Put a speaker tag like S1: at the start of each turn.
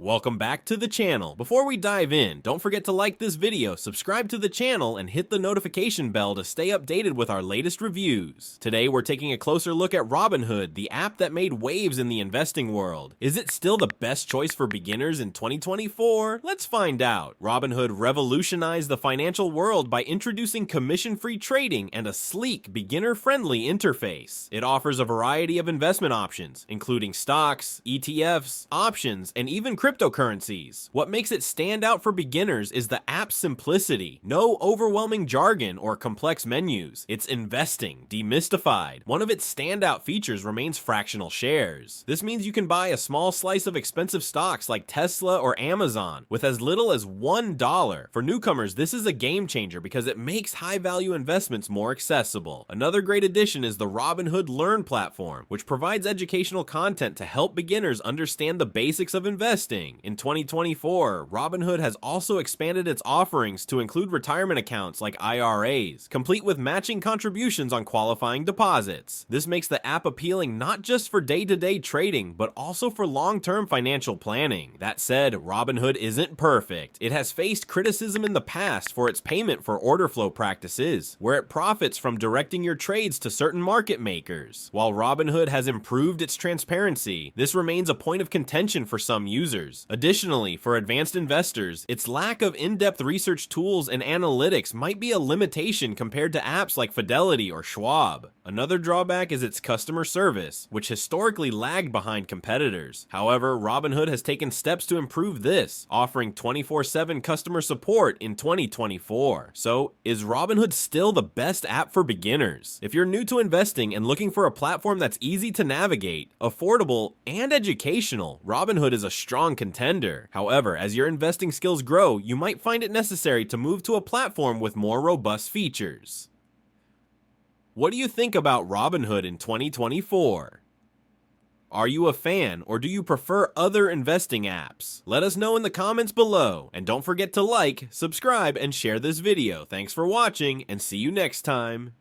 S1: Welcome back to the channel. Before we dive in, don't forget to like this video, subscribe to the channel, and hit the notification bell to stay updated with our latest reviews. Today we're taking a closer look at Robinhood, the app that made waves in the investing world. Is it still the best choice for beginners in 2024? Let's find out. Robinhood revolutionized the financial world by introducing commission-free trading and a sleek, beginner-friendly interface. It offers a variety of investment options, including stocks, ETFs, options, and even cryptocurrencies. What makes it stand out for beginners is the app's simplicity. No overwhelming jargon or complex menus. It's investing, demystified. One of its standout features remains fractional shares. This means you can buy a small slice of expensive stocks like Tesla or Amazon with as little as $1. For newcomers, this is a game changer because it makes high-value investments more accessible. Another great addition is the Robinhood Learn platform, which provides educational content to help beginners understand the basics of investing. In 2024, Robinhood has also expanded its offerings to include retirement accounts like IRAs, complete with matching contributions on qualifying deposits. This makes the app appealing not just for day-to-day trading, but also for long-term financial planning. That said, Robinhood isn't perfect. It has faced criticism in the past for its payment for order flow practices, where it profits from directing your trades to certain market makers. While Robinhood has improved its transparency, this remains a point of contention for some users. Additionally, for advanced investors, its lack of in-depth research tools and analytics might be a limitation compared to apps like Fidelity or Schwab. Another drawback is its customer service, which historically lagged behind competitors. However, Robinhood has taken steps to improve this, offering 24/7 customer support in 2024. So, is Robinhood still the best app for beginners? If you're new to investing and looking for a platform that's easy to navigate, affordable, and educational, Robinhood is a strong contender. However, as your investing skills grow, you might find it necessary to move to a platform with more robust features. What do you think about Robinhood in 2024? Are you a fan, or do you prefer other investing apps? Let us know in the comments below, and don't forget to like, subscribe, and share this video. Thanks for watching, and see you next time.